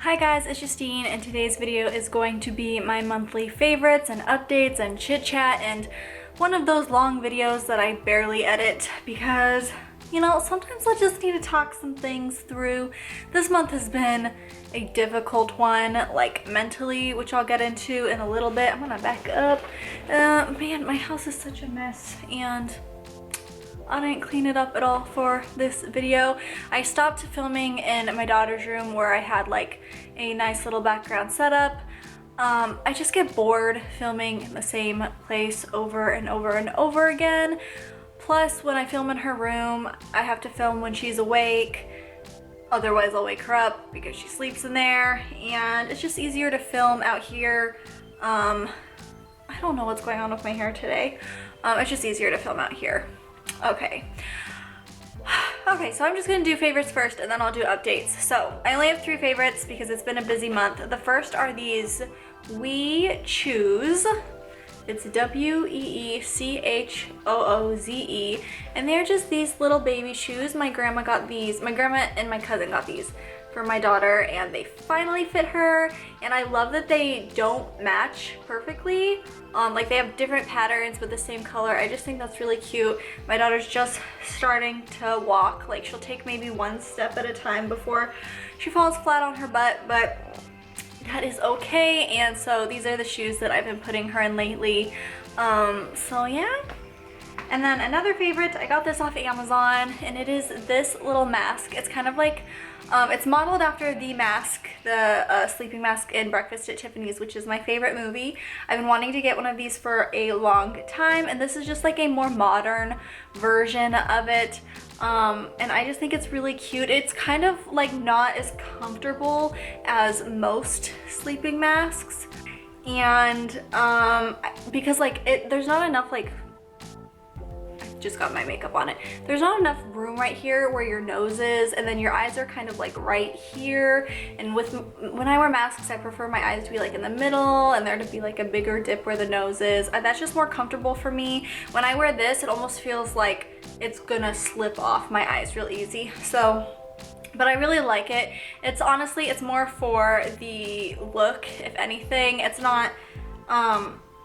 Hi guys, it's Justine, and today's video is going to be my monthly favorites and updates and chit chat, and one of those long videos that I barely edit because, you know, sometimes I just need to talk some things through. This month has been a difficult one, like mentally, which I'll get into in a little bit. I'm gonna back up. Man, my house is such a mess, and I didn't clean it up at all for this video. I stopped filming in my daughter's room where I had like a nice little background setup. I just get bored filming in the same place over and over and over again. Plus, when I film in her room, I have to film when she's awake. Otherwise, I'll wake her up because she sleeps in there, and it's just easier to film out here. I don't know what's going on with my hair today. It's just easier to film out here. Okay, so I'm just gonna do favorites first and then I'll do updates. So I only have 3 favorites because it's been a busy month. The first are these We Choose. It's W-E-E-C-H-O-O-Z-E, and they're just these little baby shoes. My grandma got these. My grandma and my cousin got these for my daughter, and they finally fit her, and I love that they don't match perfectly. Like they have different patterns but the same color. I just think that's really cute. My daughter's just starting to walk. Like she'll take maybe 1 step at a time before she falls flat on her butt, but that is okay. And so these are the shoes that I've been putting her in lately. So yeah. And then another favorite, I got this off Amazon, and it is this little mask. It's kind of like, it's modeled after the mask, the sleeping mask in Breakfast at Tiffany's, which is my favorite movie. I've been wanting to get one of these for a long time, and this is just like a more modern version of it. And I just think it's really cute. It's kind of like not as comfortable as most sleeping masks. And because like there's not enough like, just got my makeup on it. There's not enough room right here where your nose is, and then your eyes are kind of like right here. And when I wear masks, I prefer my eyes to be like in the middle and there to be like a bigger dip where the nose is. That's just more comfortable for me. When I wear this, it almost feels like it's gonna slip off my eyes real easy. So, but I really like it. It's honestly, it's more for the look, if anything. It's not,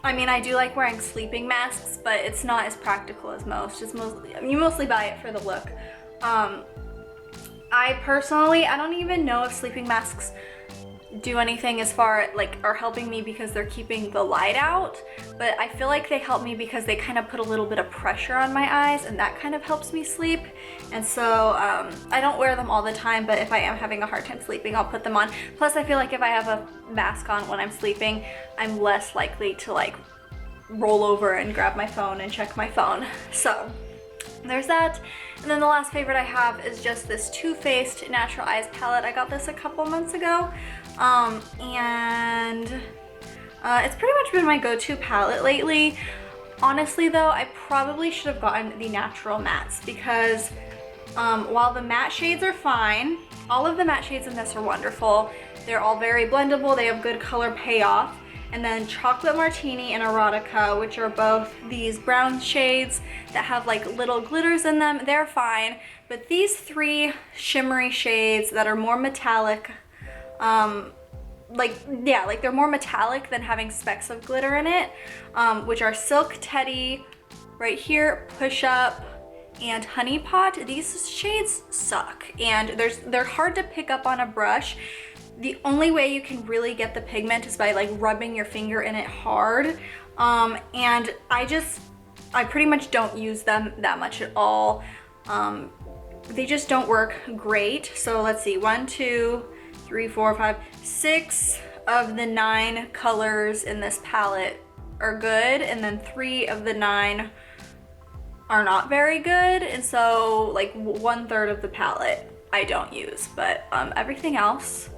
I mean, I do like wearing sleeping masks, but it's not as practical as most. It's mostly, I mean, you mostly buy it for the look. I personally, I don't even know if sleeping masks do anything as far like are helping me because they're keeping the light out, but I feel like they help me because they kind of put a little bit of pressure on my eyes, and that kind of helps me sleep. And so I don't wear them all the time, but if I am having a hard time sleeping, I'll put them on. Plus I feel like if I have a mask on when I'm sleeping, I'm less likely to like roll over and grab my phone and check my phone. So there's that. And then the last favorite I have is just this Too Faced Natural Eyes palette. I got this a couple months ago, and it's pretty much been my go-to palette lately. Honestly though, I probably should have gotten the natural mattes because while the matte shades are fine, all of the matte shades in this are wonderful. They're all very blendable, they have good color payoff. And then Chocolate Martini and Erotica, which are both these brown shades that have like little glitters in them, they're fine. But these 3 shimmery shades that are more metallic, like they're more metallic than having specks of glitter in it, which are Silk Teddy, right here, Push Up, and Honey Pot. These shades suck, and they're hard to pick up on a brush. The only way you can really get the pigment is by like rubbing your finger in it hard. And I pretty much don't use them that much at all. They just don't work great. So let's see, 1, 2, 3, 4, 5, 6 of the 9 colors in this palette are good, and then 3 of the 9 are not very good. And so like 1/3 of the palette I don't use, but everything else,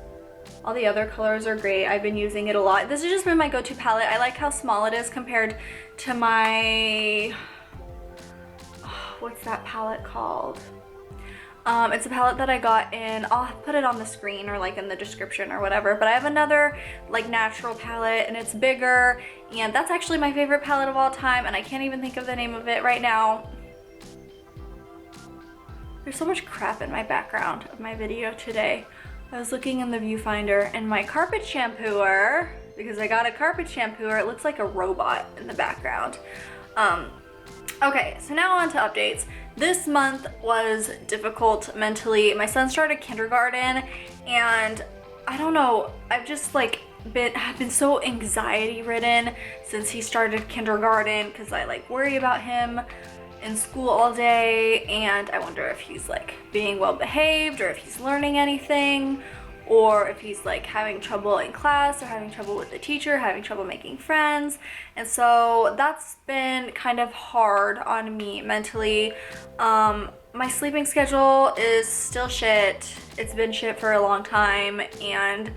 all the other colors are great. I've been using it a lot. This has just been my go-to palette. I like how small it is compared to my, what's that palette called? It's a palette that I got in, I'll put it on the screen or like in the description or whatever, but I have another like natural palette, and it's bigger, and that's actually my favorite palette of all time, and I can't even think of the name of it right now. There's so much crap in my background of my video today. I was looking in the viewfinder and my carpet shampooer, because I got a carpet shampooer, it looks like a robot in the background. Okay, so now on to updates. This month was difficult mentally. My son started kindergarten and I don't know, I've just like have been so anxiety ridden since he started kindergarten because I like worry about him in school all day and I wonder if he's like being well behaved or if he's learning anything or if he's like having trouble in class or having trouble with the teacher, having trouble making friends. And so that's been kind of hard on me mentally. My sleeping schedule is still shit. It's been shit for a long time and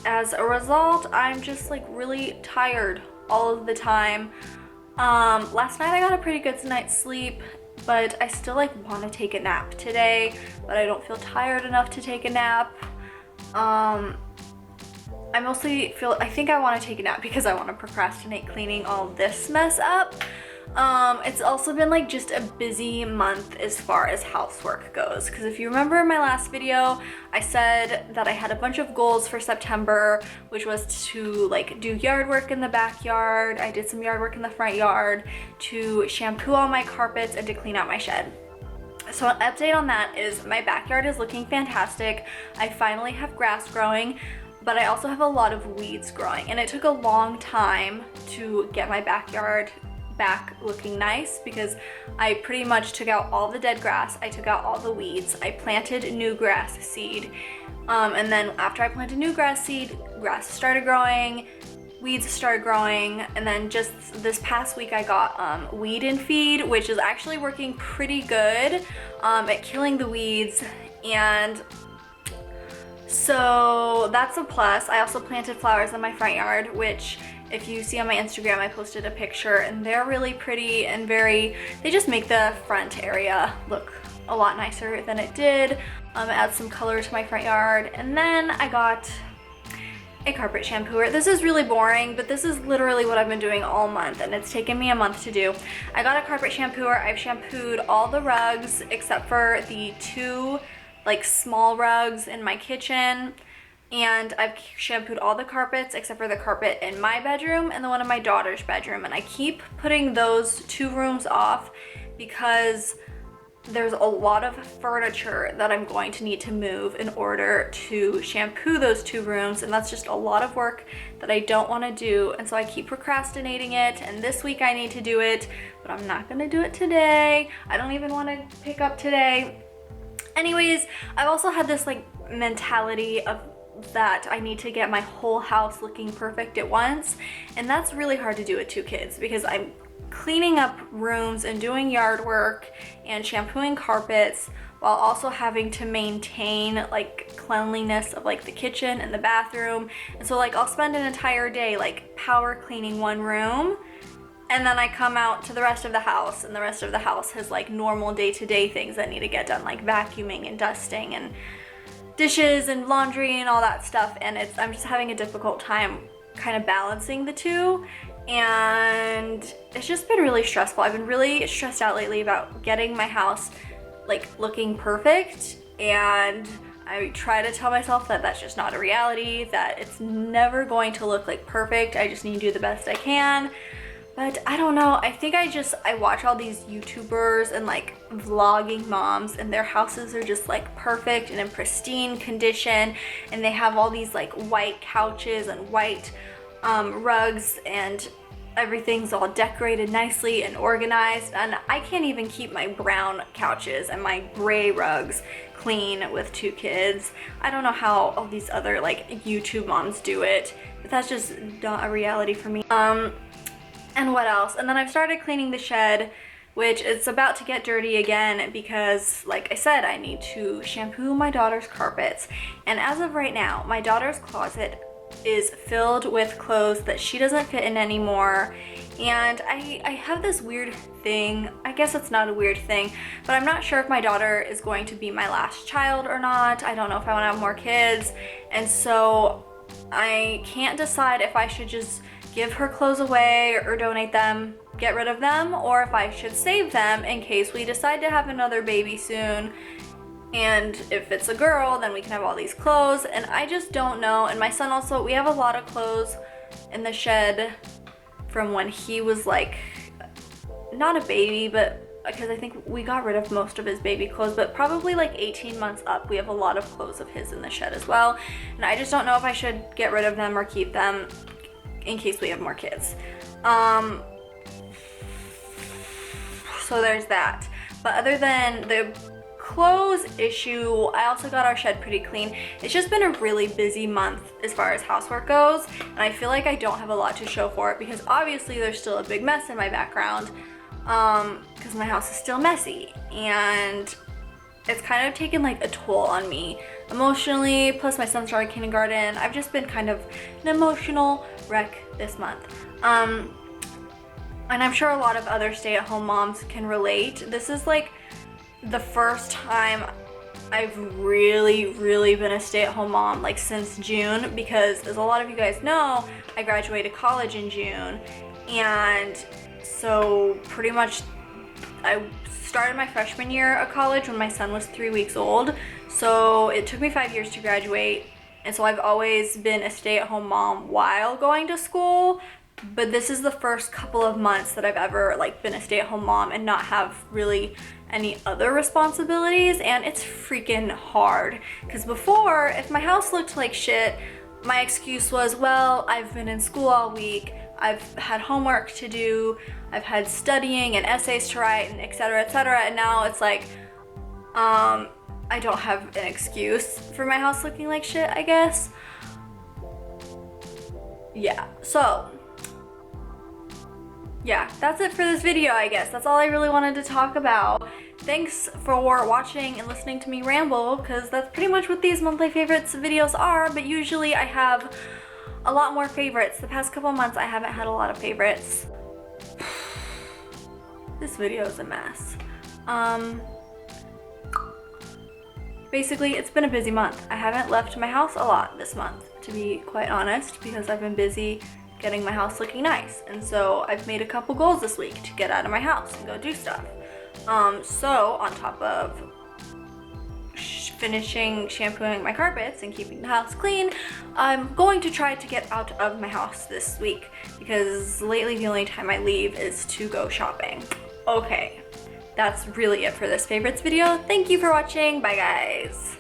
as a result, I'm just like really tired all of the time. Last night I got a pretty good night's sleep, but I still like want to take a nap today, but I don't feel tired enough to take a nap. I think I want to take a nap because I want to procrastinate cleaning all this mess up. It's also been like just a busy month as far as housework goes, because if you remember in my last video I said that I had a bunch of goals for September, which was to like do yard work in the backyard. I did some yard work in the front yard, to shampoo all my carpets, and to clean out my shed. So an update on that is my backyard is looking fantastic. I finally have grass growing, but I also have a lot of weeds growing, and it took a long time to get my backyard back looking nice because I pretty much took out all the dead grass, I took out all the weeds, I planted new grass seed, and then after I planted new grass seed, grass started growing, weeds started growing, and then just this past week I got weed and feed, which is actually working pretty good at killing the weeds, and so that's a plus. I also planted flowers in my front yard, which if you see on my Instagram, I posted a picture and they're really pretty and they just make the front area look a lot nicer than it did. Add some color to my front yard. And then I got a carpet shampooer. This is really boring, but this is literally what I've been doing all month and it's taken me a month to do. I got a carpet shampooer. I've shampooed all the rugs except for the two like small rugs in my kitchen. And I've shampooed all the carpets except for the carpet in my bedroom and the one in my daughter's bedroom. And I keep putting those two rooms off because there's a lot of furniture that I'm going to need to move in order to shampoo those two rooms. And that's just a lot of work that I don't want to do. And so I keep procrastinating it. And this week I need to do it, but I'm not going to do it today. I don't even want to pick up today. Anyways, I've also had this like mentality of that I need to get my whole house looking perfect at once, and that's really hard to do with two kids because I'm cleaning up rooms and doing yard work and shampooing carpets while also having to maintain like cleanliness of like the kitchen and the bathroom. And so like I'll spend an entire day like power cleaning one room, and then I come out to the rest of the house, and the rest of the house has like normal day-to-day things that need to get done, like vacuuming and dusting and dishes and laundry and all that stuff, and I'm just having a difficult time kind of balancing the two, and it's just been really stressful. I've been really stressed out lately about getting my house like looking perfect, and I try to tell myself that that's just not a reality, that it's never going to look like perfect. I just need to do the best I can. But I don't know, I think I watch all these YouTubers and like vlogging moms, and their houses are just like perfect and in pristine condition, and they have all these like white couches and white rugs, and everything's all decorated nicely and organized, and I can't even keep my brown couches and my gray rugs clean with two kids. I don't know how all these other like YouTube moms do it, but that's just not a reality for me. And what else? And then I've started cleaning the shed, which is about to get dirty again because, like I said, I need to shampoo my daughter's carpets. And as of right now, my daughter's closet is filled with clothes that she doesn't fit in anymore. And I have this weird thing, I guess it's not a weird thing, but I'm not sure if my daughter is going to be my last child or not. I don't know if I want to have more kids. And so I can't decide if I should just give her clothes away or donate them, get rid of them, or if I should save them in case we decide to have another baby soon. And if it's a girl, then we can have all these clothes, and I just don't know. And my son also, we have a lot of clothes in the shed from when he was like, not a baby, but because I think we got rid of most of his baby clothes, but probably like 18 months up, we have a lot of clothes of his in the shed as well. And I just don't know if I should get rid of them or keep them in case we have more kids. So there's that. But other than the clothes issue, I also got our shed pretty clean. It's just been a really busy month as far as housework goes, and I feel like I don't have a lot to show for it because obviously there's still a big mess in my background, because my house is still messy, and it's kind of taken like a toll on me emotionally, plus my son started kindergarten. I've just been kind of an emotional wreck this month. And I'm sure a lot of other stay-at-home moms can relate. This is like the first time I've really been a stay-at-home mom like since June, because as a lot of you guys know, I graduated college in June, and so pretty much I started my freshman year of college when my son was 3 weeks old. So it took me 5 years to graduate, and so I've always been a stay-at-home mom while going to school. But this is the first couple of months that I've ever like been a stay-at-home mom and not have really any other responsibilities, and it's freaking hard. Because before, if my house looked like shit, my excuse was, well, I've been in school all week, I've had homework to do, I've had studying and essays to write, and etc, etc. And now it's like, I don't have an excuse for my house looking like shit, I guess. Yeah, so yeah, that's it for this video, I guess. That's all I really wanted to talk about. Thanks for watching and listening to me ramble, because that's pretty much what these monthly favorites videos are, but usually I have a lot more favorites. The past couple months I haven't had a lot of favorites. This video is a mess. Basically, it's been a busy month. I haven't left my house a lot this month, to be quite honest, because I've been busy getting my house looking nice. And so I've made a couple goals this week to get out of my house and go do stuff. So on top of finishing shampooing my carpets and keeping the house clean, I'm going to try to get out of my house this week, because lately the only time I leave is to go shopping. Okay, that's really it for this favorites video. Thank you for watching. Bye guys.